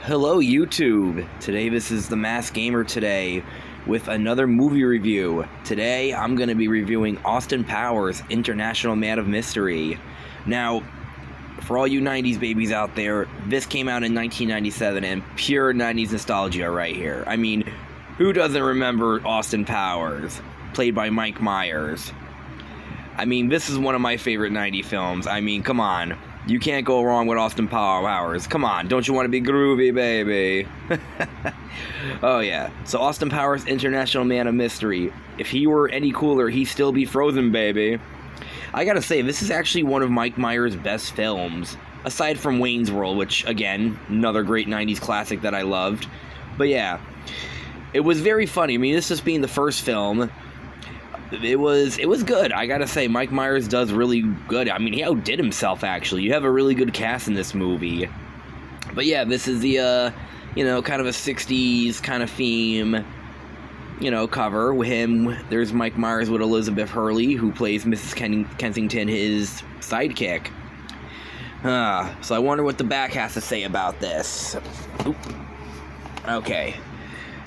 Hello YouTube! Today this is the Masked Gamer today with another movie review. Today I'm going to be reviewing Austin Powers, International Man of Mystery. Now, for all you 90s babies out there, this came out in 1997 and pure 90s nostalgia right here. I mean, who doesn't remember Austin Powers, played by Mike Myers? I mean, this is one of my favorite 90s films. I mean, come on. You can't go wrong with Austin Powers. Come on, don't you want to be groovy, baby? Oh, yeah. So, Austin Powers, International Man of Mystery. If he were any cooler, he'd still be Frozen, baby. I gotta say, this is actually one of Mike Myers' best films. Aside from Wayne's World, which, again, another great 90s classic that I loved. But, yeah. It was very funny. I mean, this just being the first film, it was good. I gotta say, Mike Myers does really good. I mean, he outdid himself, actually. You have a really good cast in this movie. But yeah, this is the, kind of a 60s kind of theme, cover with him. There's Mike Myers with Elizabeth Hurley, who plays Mrs. Kensington, his sidekick. So I wonder what the back has to say about this. Oop. Okay.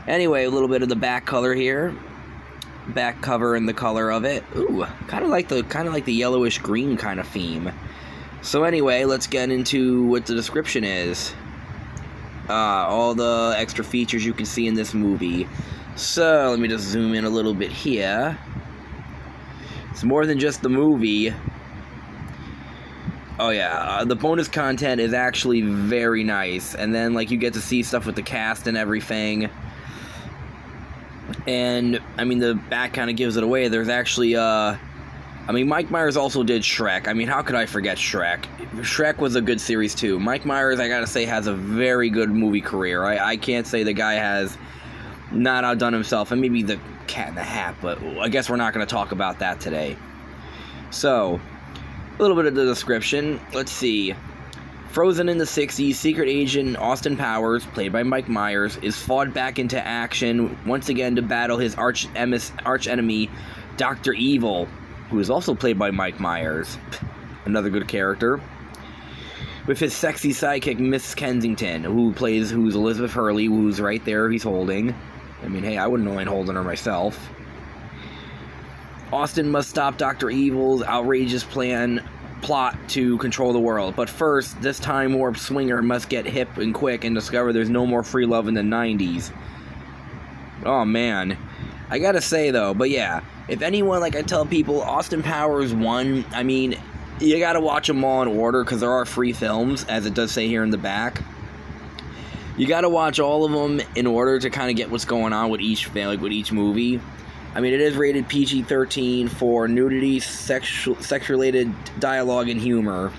Anyway, a little bit of the back color here. Back cover and the color of it. Ooh, kind of like the yellowish green kind of theme. So anyway, let's get into what the description is. All the extra features you can see in this movie. So let me just zoom in a little bit here. It's more than just the movie. Oh yeah, the bonus content is actually very nice, and then you get to see stuff with the cast and everything. And, I mean, the back kind of gives it away. There's actually, Mike Myers also did Shrek. I mean, how could I forget Shrek? Shrek was a good series, too. Mike Myers, I gotta say, has a very good movie career. I can't say the guy has not outdone himself. And maybe the Cat in the Hat, but I guess we're not going to talk about that today. So, a little bit of the description. Let's see. Frozen in the 60s, secret agent Austin Powers, played by Mike Myers, is fought back into action once again to battle his arch enemy, Dr. Evil, who is also played by Mike Myers. Another good character. With his sexy sidekick, Miss Kensington, who's Elizabeth Hurley, who's right there, he's holding. I mean, hey, I wouldn't mind holding her myself. Austin must stop Dr. Evil's outrageous plot to control the world. But first, this time warp swinger must get hip and quick and discover there's no more free love in the 90s. Oh man. I gotta say though, but yeah, if anyone, I tell people, Austin Powers 1, I mean, you gotta watch them all in order because there are free films, as it does say here in the back. You gotta watch all of them in order to kind of get what's going on with each movie. I mean, it is rated PG-13 for nudity, sex-related dialogue, and humor.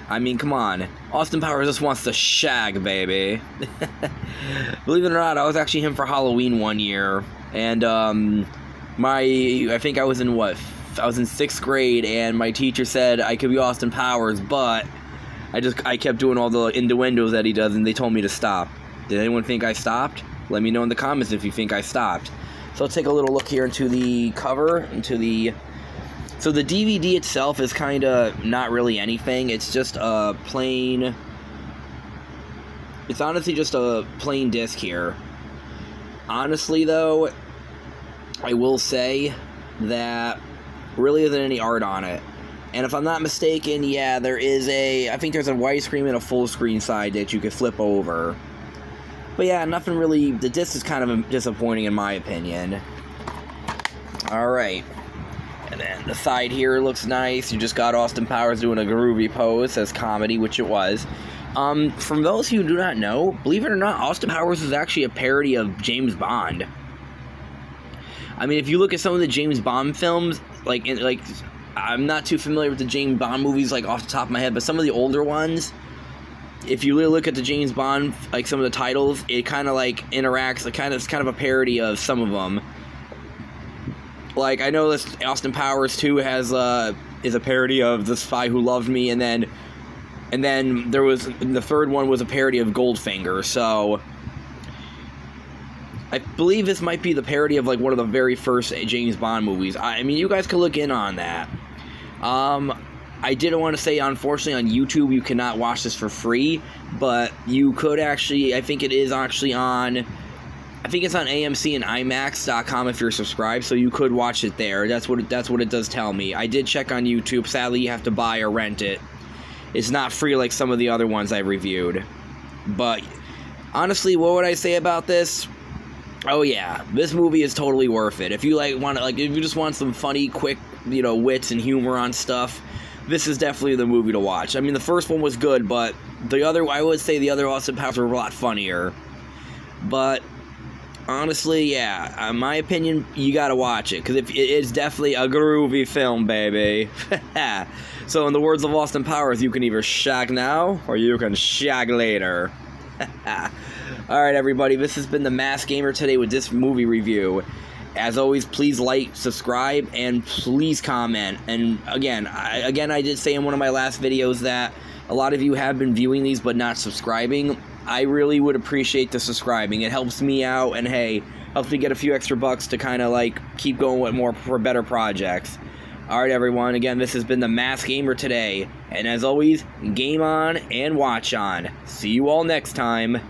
I mean, come on. Austin Powers just wants to shag, baby. Believe it or not, I was actually him for Halloween one year. And, I think I was in, I was in 6th grade, and my teacher said I could be Austin Powers, but I kept doing all the innuendos that he does, and they told me to stop. Did anyone think I stopped? Let me know in the comments if you think I stopped. So let's take a little look here into the cover, so the DVD itself is kind of not really anything. It's just a plain, it's honestly just a plain disc here. Honestly though, I will say that really isn't any art on it. And if I'm not mistaken, yeah, I think there's a widescreen and a full screen side that you could flip over. But yeah, nothing really, the disc is kind of disappointing in my opinion. Alright. And then the side here looks nice. You just got Austin Powers doing a groovy pose. It says comedy, which it was. From those who do not know, believe it or not, Austin Powers is actually a parody of James Bond. I mean, if you look at some of the James Bond films, I'm not too familiar with the James Bond movies, off the top of my head, but some of the older ones, if you really look at the James Bond, some of the titles, it kind of interacts. It's kind of a parody of some of them. I know this Austin Powers 2 is a parody of The Spy Who Loved Me, and then the third one was a parody of Goldfinger. So I believe this might be the parody of one of the very first James Bond movies. I mean, you guys can look in on that. I didn't want to say, unfortunately, on YouTube you cannot watch this for free, but you could actually, I think it is actually on, I think it's on AMC and IMAX.com if you're subscribed, so you could watch it there. That's what it does tell me. I did check on YouTube. Sadly, you have to buy or rent it. It's not free like some of the other ones I reviewed. But honestly, what would I say about this? Oh yeah, this movie is totally worth it. If you if you just want some funny, quick, wits and humor on stuff, this is definitely the movie to watch. I mean, the first one was good, but I would say the other Austin Powers were a lot funnier. But honestly, yeah, in my opinion, you gotta watch it, because it's definitely a groovy film, baby. So in the words of Austin Powers, you can either shag now, or you can shag later. Alright, everybody, this has been the Masked Gamer today with this movie review. As always, please like, subscribe, and please comment. And again, I did say in one of my last videos that a lot of you have been viewing these but not subscribing. I really would appreciate the subscribing. It helps me out, and hey, helps me get a few extra bucks to kind of keep going with more for better projects. Alright, everyone, again, this has been the Masked Gamer today. And as always, game on and watch on. See you all next time.